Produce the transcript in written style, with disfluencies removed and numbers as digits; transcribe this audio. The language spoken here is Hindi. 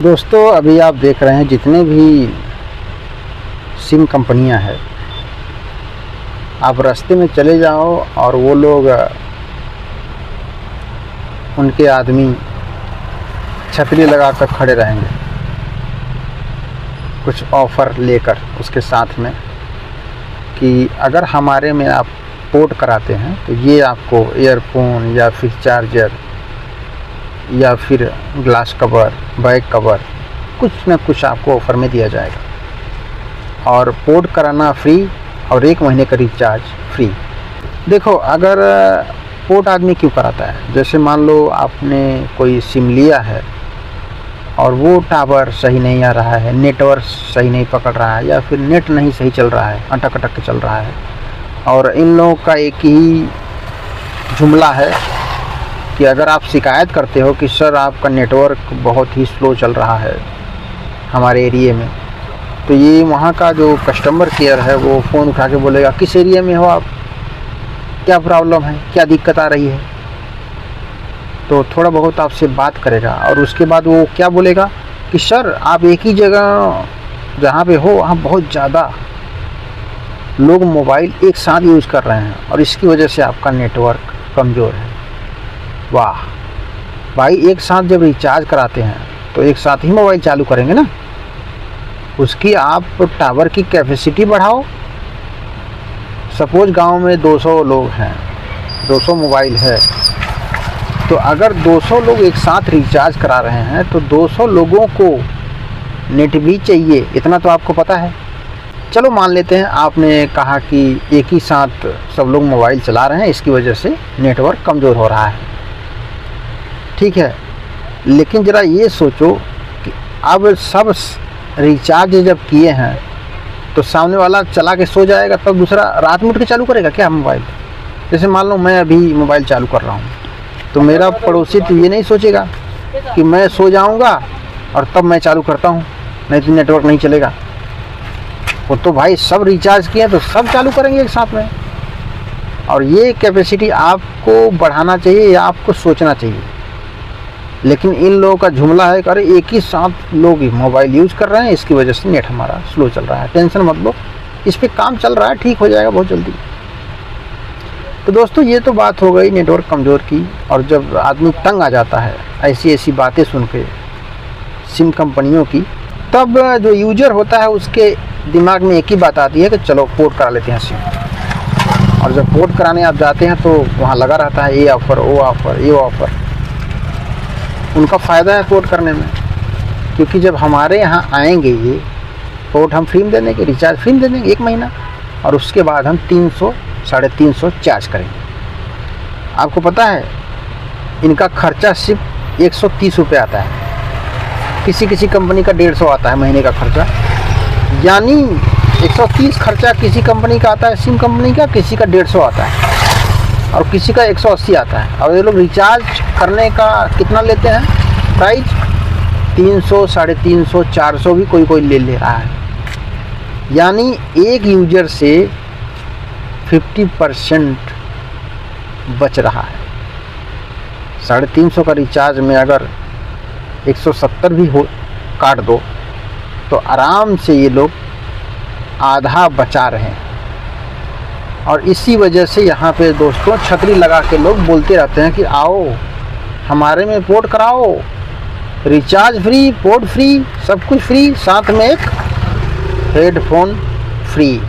दोस्तों अभी आप देख रहे हैं जितने भी सिम कंपनियां हैं, आप रास्ते में चले जाओ और वो लोग उनके आदमी छतरी लगा कर खड़े रहेंगे कुछ ऑफ़र लेकर उसके साथ में कि अगर हमारे में आप पोर्ट कराते हैं तो ये आपको ईयरफोन या फिर चार्जर या फिर ग्लास कवर, बैक कवर, कुछ न कुछ आपको ऑफ़र में दिया जाएगा और पोर्ट कराना फ्री और 1 महीने का रिचार्ज फ्री। देखो, अगर पोर्ट आदमी क्यों कराता है, जैसे मान लो आपने कोई सिम लिया है और वो टावर सही नहीं आ रहा है, नेटवर्क सही नहीं पकड़ रहा है या फिर नेट नहीं सही चल रहा है, अटक अटक के चल रहा है, और इन लोगों का एक ही जुमला है कि अगर आप शिकायत करते हो कि सर आपका नेटवर्क बहुत ही स्लो चल रहा है हमारे एरिया में, तो ये वहाँ का जो कस्टमर केयर है वो फ़ोन उठा के बोलेगा किस एरिया में हो आप, क्या प्रॉब्लम है, क्या दिक्कत आ रही है। तो थोड़ा बहुत आपसे बात करेगा और उसके बाद वो क्या बोलेगा कि सर आप एक ही जगह जहाँ पे हो वहाँ बहुत ज़्यादा लोग मोबाइल एक साथ यूज़ कर रहे हैं और इसकी वजह से आपका नेटवर्क कमज़ोर है। वाह भाई, एक साथ जब रिचार्ज कराते हैं तो एक साथ ही मोबाइल चालू करेंगे ना, उसकी आप टावर की कैपेसिटी बढ़ाओ। सपोज गांव में 200 लोग हैं, 200 मोबाइल है, तो अगर 200 लोग एक साथ रिचार्ज करा रहे हैं तो 200 लोगों को नेट भी चाहिए, इतना तो आपको पता है। चलो मान लेते हैं आपने कहा कि एक ही साथ सब लोग मोबाइल चला रहे हैं, इसकी वजह से नेटवर्क कमज़ोर हो रहा है, ठीक है। लेकिन ज़रा ये सोचो कि अब सब रिचार्ज जब किए हैं तो सामने वाला चला के सो जाएगा, तब दूसरा रात में उठ के चालू करेगा क्या मोबाइल। जैसे मान लो मैं अभी मोबाइल चालू कर रहा हूँ तो मेरा पड़ोसी तो ये नहीं सोचेगा कि मैं सो जाऊँगा और तब मैं चालू करता हूँ, नहीं तो नेटवर्क नहीं चलेगा। वो तो भाई सब रिचार्ज किए तो सब चालू करेंगे एक साथ में। और ये कैपेसिटी आपको बढ़ाना चाहिए या आपको सोचना चाहिए। लेकिन इन लोगों का जुमला है कि अरे एक ही साथ लोग मोबाइल यूज़ कर रहे हैं, इसकी वजह से नेट हमारा स्लो चल रहा है, टेंशन मत लो, इस पर काम चल रहा है, ठीक हो जाएगा बहुत जल्दी। तो दोस्तों ये तो बात हो गई नेटवर्क कमज़ोर की। और जब आदमी तंग आ जाता है ऐसी ऐसी बातें सुन के सिम कंपनियों की, तब जो यूजर होता है उसके दिमाग में एक ही बात आती है कि चलो पोर्ट करा लेते हैं सिम। और जब पोर्ट कराने आप जाते हैं तो वहाँ लगा रहता है ये ऑफ़र, वो ऑफ़र, ये ऑफ़र। उनका फ़ायदा है पोर्ट करने में, क्योंकि जब हमारे यहाँ आएंगे ये पोर्ट हम फ्री में दे देंगे, रिचार्ज फ्री में दे देंगे 1 महीना, और उसके बाद हम 300 350 चार्ज करेंगे। आपको पता है इनका खर्चा सिर्फ 130 रुपये आता है, किसी किसी कंपनी का 150 आता है महीने का खर्चा, यानी 130 खर्चा किसी कंपनी का आता है, सिम कंपनी का, किसी का 150 आता है और किसी का 180 आता है। और ये लोग रिचार्ज करने का कितना लेते हैं प्राइस, 300, 350, 400 भी कोई कोई ले रहा है। यानी एक यूजर से 50% बच रहा है। 350 का रिचार्ज में अगर 170 भी हो काट दो तो आराम से ये लोग आधा बचा रहे हैं। और इसी वजह से यहाँ पे दोस्तों छतरी लगा के लोग बोलते रहते हैं कि आओ हमारे में पोर्ट कराओ, रिचार्ज फ्री, पोर्ट फ्री, सब कुछ फ्री, साथ में एक हेडफोन फ्री।